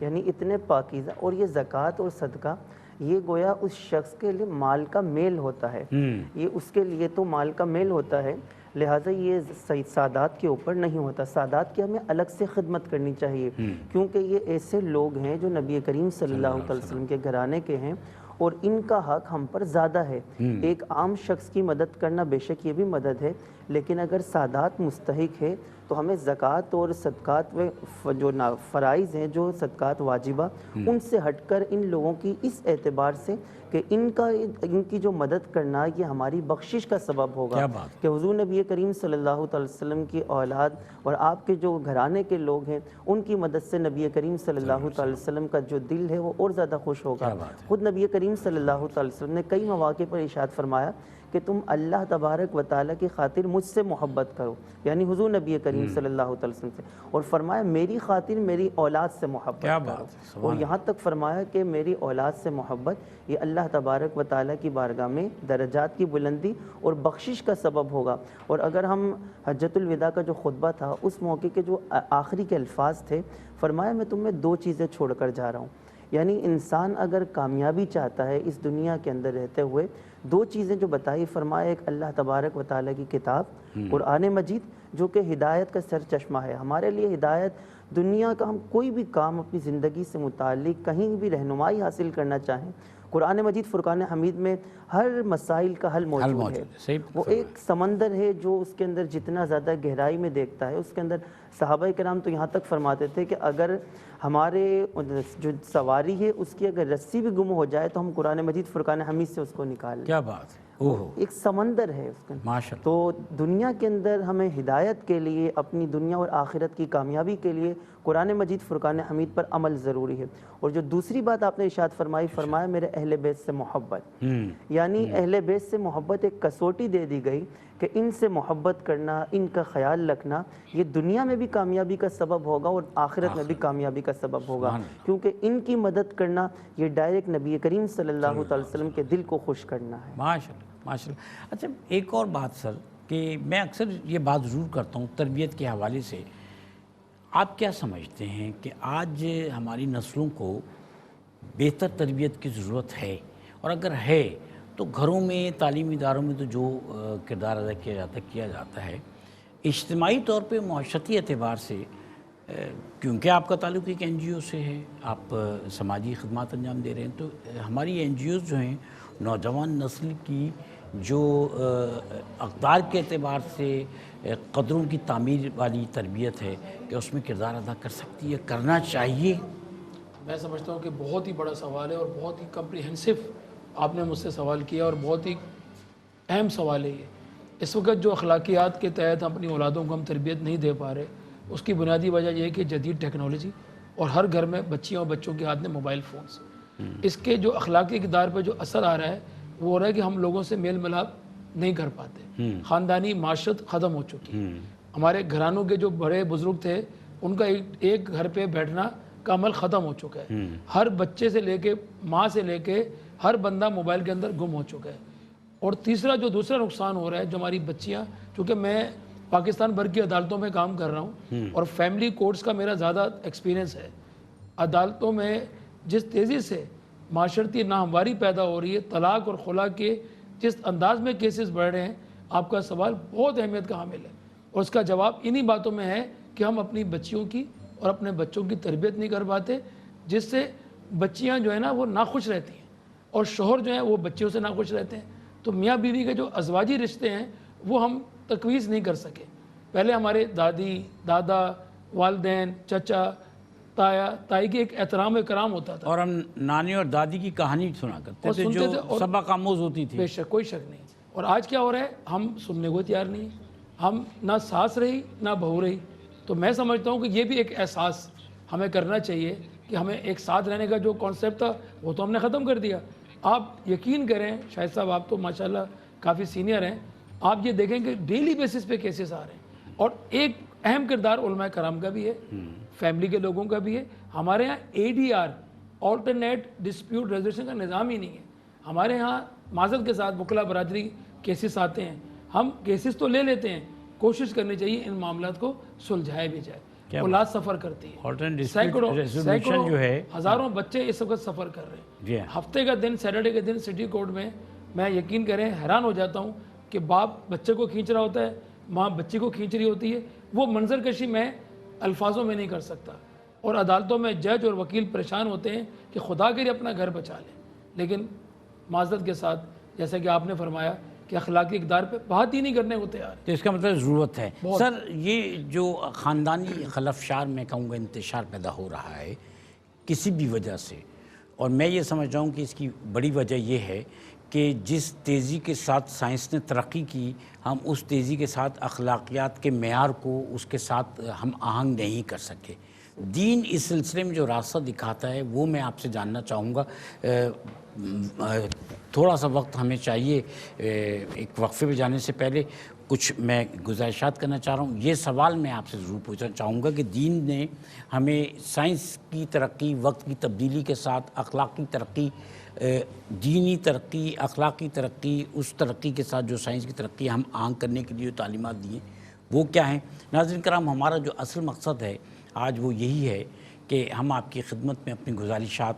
यानी इतने पाकीज़ा, और ये ज़कात और सदका ये गोया उस शख्स के लिए माल का मेल होता है, ये उसके लिए तो माल का मेल होता है, लिहाजा ये सादात के ऊपर नहीं होता। सादात की हमें अलग से खिदमत करनी चाहिए, क्योंकि ये ऐसे लोग हैं जो नबी करीम सल्लल्लाहु अलैहि वसल्लम के घराने के हैं और इनका हक हम पर ज़्यादा है। एक आम शख्स की मदद करना बेशक ये भी मदद है, लेकिन अगर सादात मुस्तहिक है तो हमें ज़कात और सदकात व जो ना फ़राइज़ हैं, जो सदकात वाजिबा, उनसे हटकर इन लोगों की इस एतबार से कि इनकी जो मदद करना ये हमारी बख्शिश का सबब होगा कि हुज़ूर नबी करीम सल्लल्लाहु अलैहि वसल्लम की औलाद और आपके जो घराने के लोग हैं उनकी मदद से नबी करीम सल्लल्लाहु अलैहि वसल्लम का जो दिल है वो और ज़्यादा खुश होगा। खुद नबी करीम सल्लल्लाहु अलैहि वसल्लम ने कई मौके पर इरशाद फरमाया کہ تم اللہ تبارک و تعالیٰ کی خاطر مجھ سے محبت کرو، یعنی حضور نبی کریم صلی اللہ علیہ وسلم سے، اور فرمایا میری خاطر میری اولاد سے محبت کیا کرو، بات ہے، اور یہاں تک فرمایا کہ میری اولاد سے محبت یہ اللہ تبارک و تعالیٰ کی بارگاہ میں درجات کی بلندی اور بخشش کا سبب ہوگا۔ اور اگر ہم حجۃ الوداع کا جو خطبہ تھا اس موقع کے جو آخری کے الفاظ تھے، فرمایا میں تمہیں 2 چیزیں چھوڑ کر جا رہا ہوں، یعنی انسان اگر کامیابی چاہتا ہے اس دنیا کے اندر رہتے ہوئے، 2 چیزیں جو بتائی، فرمایا ایک اللہ تبارک و تعالیٰ کی کتاب قرآن مجید جو کہ ہدایت کا سر چشمہ ہے ہمارے لیے۔ ہدایت دنیا کا ہم کوئی بھی کام اپنی زندگی سے متعلق کہیں بھی رہنمائی حاصل کرنا چاہیں، قرآن مجید فرقان حمید میں ہر مسائل کا حل موجود ہے۔ وہ ایک سمندر ہے جو اس کے اندر جتنا زیادہ گہرائی میں دیکھتا ہے، اس کے اندر صحابہ کرام تو یہاں تک فرماتے تھے کہ اگر ہمارے جو سواری ہے اس کی اگر رسی بھی گم ہو جائے تو ہم قرآن مجید فرقان حمید سے اس کو نکال لیں۔ کیا بات ہے، ایک سمندر ہے اس کے ماشاء اللہ۔ تو دنیا کے اندر ہمیں ہدایت کے لیے، اپنی دنیا اور آخرت کی کامیابی کے لیے قرآن مجید فرقان حمید پر عمل ضروری ہے۔ اور جو دوسری بات آپ نے ارشاد فرمائی، فرمایا میرے اہل بیت سے محبت، یعنی اہل بیت سے محبت ایک کسوٹی دے دی گئی کہ ان سے محبت کرنا، ان کا خیال رکھنا، یہ دنیا میں بھی کامیابی کا سبب ہوگا اور آخرت میں بھی کامیابی کا سبب ہوگا، کیونکہ ان کی مدد کرنا یہ ڈائریکٹ نبی کریم صلی اللہ علیہ وسلم کے دل کو خوش کرنا ہے۔ ماشاء اللہ، ماشاء اللہ۔ اچھا ایک اور بات سر، کہ میں اکثر یہ بات ضرور کرتا ہوں تربیت کے حوالے سے، آپ کیا سمجھتے ہیں کہ آج ہماری نسلوں کو بہتر تربیت کی ضرورت ہے؟ اور اگر ہے تو گھروں میں، تعلیمی اداروں میں تو جو کردار ادا کیا جاتا ہے، اجتماعی طور پہ معاشرتی اعتبار سے، کیونکہ آپ کا تعلق ایک این جی او سے ہے، آپ سماجی خدمات انجام دے رہے ہیں، تو ہماری این جی اوز جو ہیں نوجوان نسل کی جو اقدار کے اعتبار سے قدروں کی تعمیر والی تربیت ہے، کہ اس میں کردار ادا کر سکتی ہے، کرنا چاہیے؟ میں سمجھتا ہوں کہ بہت ہی بڑا سوال ہے اور بہت ہی کمپریہنسو آپ نے مجھ سے سوال کیا، اور بہت ہی اہم سوال ہے یہ۔ اس وقت جو اخلاقیات کے تحت اپنی اولادوں کو ہم تربیت نہیں دے پا رہے، اس کی بنیادی وجہ یہ ہے کہ جدید ٹیکنالوجی اور ہر گھر میں بچیوں اور بچوں کے ہاتھ میں موبائل فونز، اس کے جو اخلاقی اقدار پہ جو اثر آ رہا ہے وہ ہو رہا ہے کہ ہم لوگوں سے میل ملاپ نہیں کر پاتے، خاندانی معاشرت ختم ہو چکی ہے۔ ہمارے گھرانوں کے جو بڑے بزرگ تھے ان کا ایک گھر پہ بیٹھنا کا عمل ختم ہو چکا ہے، ہر بچے سے لے کے ماں سے لے کے ہر بندہ موبائل کے اندر گم ہو چکا ہے۔ اور تیسرا جو دوسرا نقصان ہو رہا ہے، جو ہماری بچیاں، چونکہ میں پاکستان بھر کی عدالتوں میں کام کر رہا ہوں اور فیملی کورٹس کا میرا زیادہ ایکسپیرینس ہے، عدالتوں میں جس تیزی سے معاشرتی ناہمواری پیدا ہو رہی ہے، طلاق اور خلا کے جس انداز میں کیسز بڑھ رہے ہیں، آپ کا سوال بہت اہمیت کا حامل ہے، اور اس کا جواب انہی باتوں میں ہے کہ ہم اپنی بچیوں کی اور اپنے بچوں کی تربیت نہیں کر پاتے، جس سے بچیاں جو ہیں نا وہ ناخوش رہتی ہیں اور شوہر جو ہیں وہ بچیوں سے ناخوش رہتے ہیں۔ تو میاں بیوی کے جو ازواجی رشتے ہیں وہ ہم تقویض نہیں کر سکے۔ پہلے ہمارے دادی، دادا، والدین، چچا، تایا، تائی کی ایک احترام و اکرام ہوتا تھا، اور ہم نانی اور دادی کی کہانی سنا کرتے تھے جو سبق آموز ہوتی تھی۔ بے شک، کوئی شک نہیں۔ اور آج کیا ہو رہا ہے، ہم سننے کو تیار نہیں، ہم نہ ساس رہی نہ بہو رہی۔ تو میں سمجھتا ہوں کہ یہ بھی ایک احساس ہمیں کرنا چاہیے کہ ہمیں ایک ساتھ رہنے کا جو کانسیپٹ تھا وہ تو ہم نے ختم کر دیا۔ آپ یقین کریں شاہد صاحب، آپ تو ماشاءاللہ کافی سینئر ہیں، آپ یہ دیکھیں کہ ڈیلی بیسس پہ کیسز آ رہے ہیں، اور ایک اہم کردار علماء کرام کا بھی ہے، فیملی کے لوگوں کا بھی ہے۔ ہمارے ہاں ADR آلٹرنیٹ ڈسپیوٹ ریزولوشن کا نظام ہی نہیں ہے۔ ہمارے ہاں معذرت کے ساتھ وکلا برادری کیسز آتے ہیں، ہم کیسز تو لے لیتے ہیں، کوشش کرنی چاہیے ان معاملات کو سلجھایا بھی جائے۔ اولاد سفر کرتی ہے، سینکڑوں جو ہے ہزاروں بچے اس وقت سفر کر رہے ہیں۔ ہفتے کا دن، سیٹرڈے کے دن سٹی کورٹ میں یقین کریں حیران ہو جاتا ہوں کہ باپ بچے کو کھینچ رہا ہوتا ہے، ماں بچی کو کھینچ رہی ہوتی ہے، وہ منظر کشی میں الفاظوں میں نہیں کر سکتا، اور عدالتوں میں جج اور وکیل پریشان ہوتے ہیں کہ خدا کے لیے اپنا گھر بچا لیں، لیکن معذرت کے ساتھ جیسا کہ آپ نے فرمایا کہ اخلاقی اقدار پہ بات ہی نہیں کرنے کو تیار۔ تو اس کا مطلب ضرورت ہے۔ سر یہ جو خاندانی خلفشار میں کہوں گا انتشار پیدا ہو رہا ہے کسی بھی وجہ سے، اور میں یہ سمجھ رہا ہوں کہ اس کی بڑی وجہ یہ ہے کہ جس تیزی کے ساتھ سائنس نے ترقی کی، ہم اس تیزی کے ساتھ اخلاقیات کے معیار کو اس کے ساتھ ہم آہنگ نہیں کر سکے۔ دین اس سلسلے میں جو راستہ دکھاتا ہے وہ میں آپ سے جاننا چاہوں گا۔ تھوڑا سا وقت ہمیں چاہیے ایک وقفے پہ جانے سے پہلے کچھ میں گزارشات کرنا چاہ رہا ہوں. یہ سوال میں آپ سے ضرور پوچھنا چاہوں گا کہ دین نے ہمیں سائنس کی ترقی، وقت کی تبدیلی کے ساتھ اخلاقی ترقی، دینی ترقی، اخلاقی ترقی، اس ترقی کے ساتھ جو سائنس کی ترقی ہم آنکھ کرنے کے لیے جو تعلیمات دی ہیں وہ کیا ہیں؟ ناظرین کرام، ہمارا جو اصل مقصد ہے آج وہ یہی ہے کہ ہم آپ کی خدمت میں اپنی گزارشات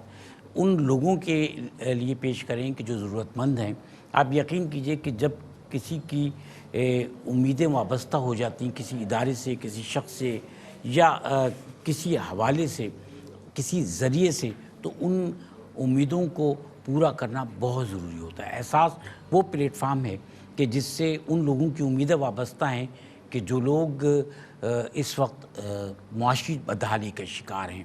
ان لوگوں کے لیے پیش کریں کہ جو ضرورت مند ہیں. آپ یقین کیجئے کہ جب کسی کی امیدیں وابستہ ہو جاتی ہیں کسی ادارے سے، کسی شخص سے، یا کسی حوالے سے، کسی ذریعے سے، تو ان امیدوں کو پورا کرنا بہت ضروری ہوتا ہے. احساس وہ پلیٹ فارم ہے کہ جس سے ان لوگوں کی امیدیں وابستہ ہیں کہ جو لوگ اس وقت معاشی بدحالی کے شکار ہیں.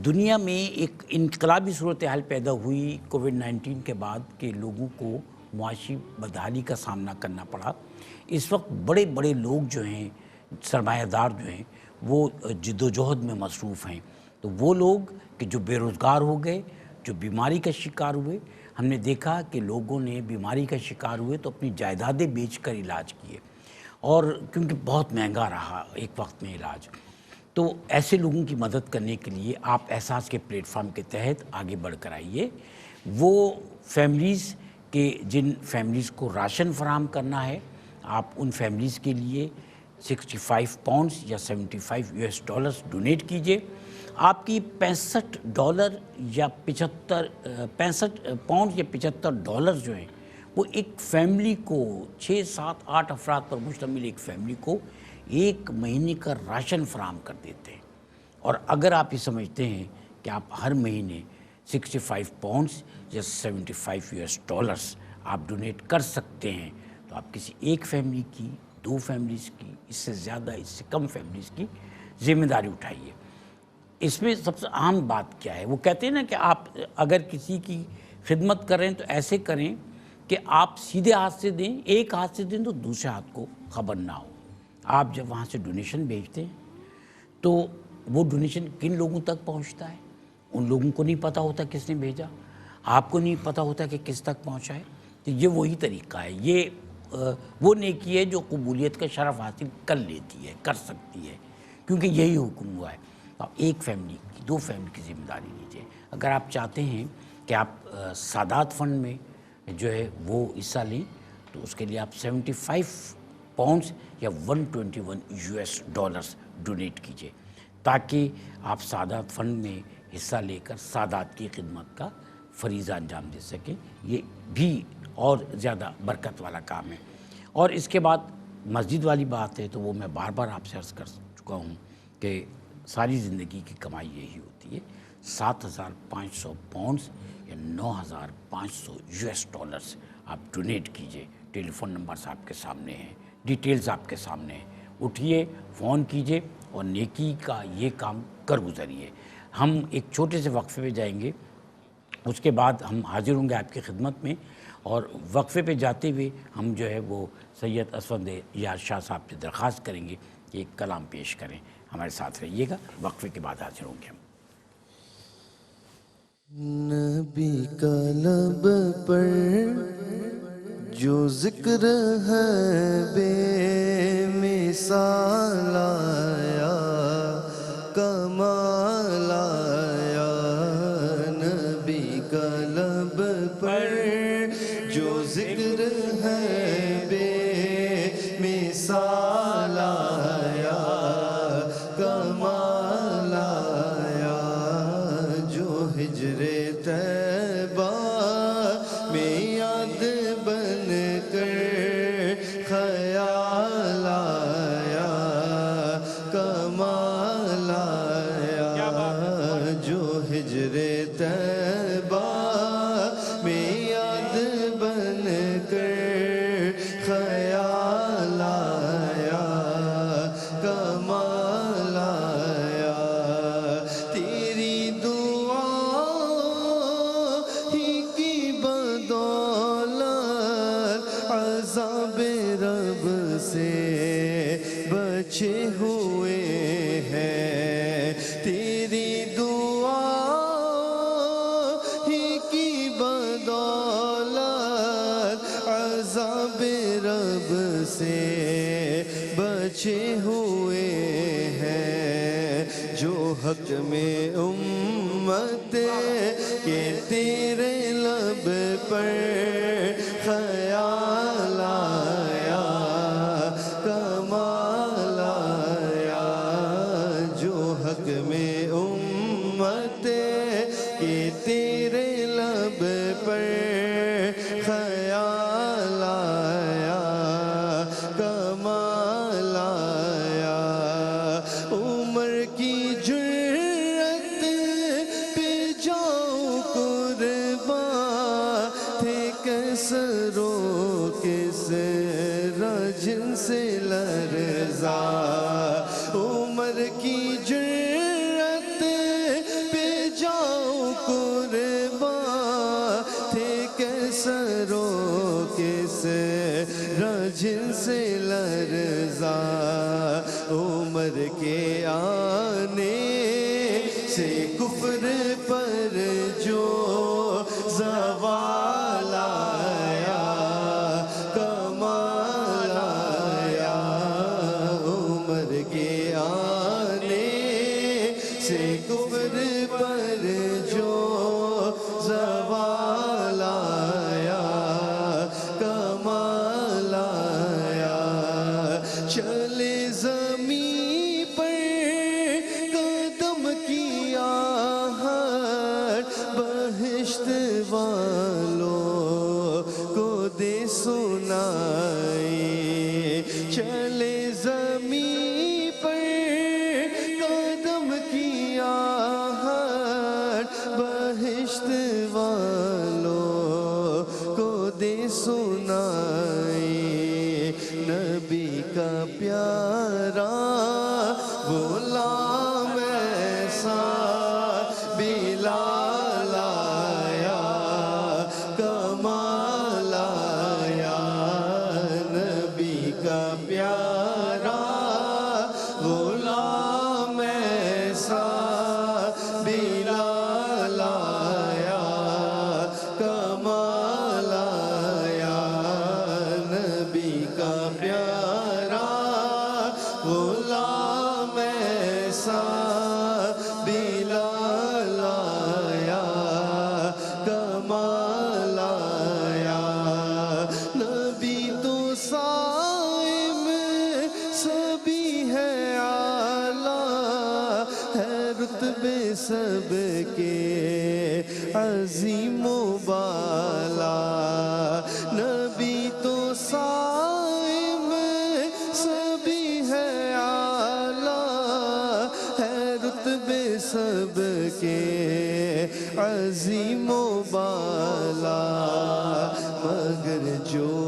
دنیا میں ایک انقلابی صورتحال پیدا ہوئی کووڈ-19 کے بعد کہ لوگوں کو معاشی بدحالی کا سامنا کرنا پڑا. اس وقت بڑے بڑے لوگ جو ہیں، سرمایہ دار جو ہیں، وہ جد و جہد میں مصروف ہیں. تو وہ لوگ کہ جو بے روزگار ہو گئے، جو بیماری کا شکار ہوئے، ہم نے دیکھا کہ لوگوں نے بیماری کا شکار ہوئے تو اپنی جائیدادیں بیچ کر علاج کیے، اور کیونکہ بہت مہنگا رہا ایک وقت میں علاج. تو ایسے لوگوں کی مدد کرنے کے لیے آپ احساس کے پلیٹ فارم کے تحت آگے بڑھ کر آئیے. وہ فیملیز کہ جن فیملیز کو راشن فراہم کرنا ہے، آپ ان فیملیز کے لیے 65 پاؤنڈز یا $75 ڈونیٹ کیجئے. آپ کی $65 یا 65 پاؤنڈ یا $75 جو ہیں وہ ایک فیملی کو، 6 7 8 افراد پر مشتمل ایک فیملی کو ایک مہینے کا راشن فراہم کر دیتے ہیں. اور اگر آپ یہ سمجھتے ہیں کہ آپ ہر مہینے 65 پاؤنڈز یا $75 آپ ڈونیٹ کر سکتے ہیں، تو آپ کسی ایک فیملی کی، 2 فیملیز کی، اس سے زیادہ، اس سے کم فیملیز کی ذمہ داری اٹھائیے. اس میں سب سے اہم بات کیا ہے؟ وہ کہتے ہیں نا کہ آپ اگر کسی کی خدمت کریں تو ایسے کریں کہ آپ سیدھے ہاتھ سے دیں، ایک ہاتھ سے دیں تو دوسرے ہاتھ کو خبر نہ ہو. آپ جب وہاں سے ڈونیشن بھیجتے ہیں تو وہ ڈونیشن کن لوگوں تک پہنچتا ہے؟ ان لوگوں کو نہیں پتہ ہوتا کس نے بھیجا، آپ کو نہیں پتہ ہوتا کہ کس تک پہنچا ہے. تو یہ وہی طریقہ ہے، یہ وہ نیکی ہے جو قبولیت کا شرف حاصل کر لیتی ہے، کر سکتی ہے، کیونکہ یہی حکم ہوا ہے. آپ ایک فیملی کی، 2 فیملی کی ذمہ داری لیجیے. اگر آپ چاہتے ہیں کہ آپ سادات فنڈ میں جو ہے وہ حصہ لیں تو اس کے لیے آپ 75 پاؤنڈز یا $121 ڈونیٹ کیجیے، تاکہ آپ سادات فنڈ میں حصہ لے کر سادات کی خدمت کا فریضہ انجام دے سکیں. یہ بھی اور زیادہ برکت والا کام ہے. اور اس کے بعد مسجد والی بات ہے تو وہ میں بار بار آپ سے عرض کر چکا ہوں کہ ساری زندگی کی کمائی یہی ہوتی ہے. 7,500 پاؤنڈز یا $9,500 آپ ڈونیٹ کیجئے. ٹیلی فون نمبرز آپ کے سامنے ہیں، ڈیٹیلز آپ کے سامنے ہیں. اٹھیے، فون کیجئے اور نیکی کا یہ کام کر گزریے. ہم ایک چھوٹے سے وقفے پہ جائیں گے، اس کے بعد ہم حاضر ہوں گے آپ کی خدمت میں. اور وقفے پہ جاتے ہوئے ہم جو ہے وہ سید اسود یار شاہ صاحب سے درخواست کریں گے کہ ایک کلام پیش کریں. ہمارے ساتھ رہیے گا، وقفے کے بعد حاضر ہوں گے ہم. نبی کا لب پر جو ذکر ہے بے مثال آیا، کمال آیا. نبی کا لب پر جو ذکر ہے بے مثال آیا، کمال آیا. جو ہجر طیبہ میں یاد بن کر خیال آیا، کمال آیا. جو ہجر طیبہ میں یاد بن کر خیال آیا، کمال آیا. تیری دعا ہی کی بدولت عذاب رب سے بچے ہوئے ہیں. تیری دعا ہی کی بدولت حق میں امت کہ تیرے لب پر خیال آیا کمال آیا جو حق میں امت کہ تیرے لب پر خیال آیا کمال آیا عمر کی جرت پہ جاؤ قربان تھے کسرو کس رجن سے لرزا عمر کی جرت پہ جاؤ قربان تھے کسرو کس رجن سے لرزا عمر کے آنے سے کفر پر جو زوال آیا کمال آیا عمر کے آنے سے کفر پر جو زوال آیا کمال آیا چلے زمین پر قدم کیا ہر بہشت والوں کو دے سنائی چلے زمین پر قدم کیا ہر بہشت والوں کو دے سنائی نبی کا پیارا غلام ایسا بلال آیا کمال آیا نبی کا پیارا غلام ایسا بلال آیا کمال آیا نبی کا پیارا غلام ایسا بلال آیا کمال آیا نبی تو صائم سبھی ہے اعلیٰ ہے رتبے سب کے عظیم و بالا نبی تو صائم سبھی ہے اعلیٰ ہے رتبے سب کے عظیم و بالا مگر جو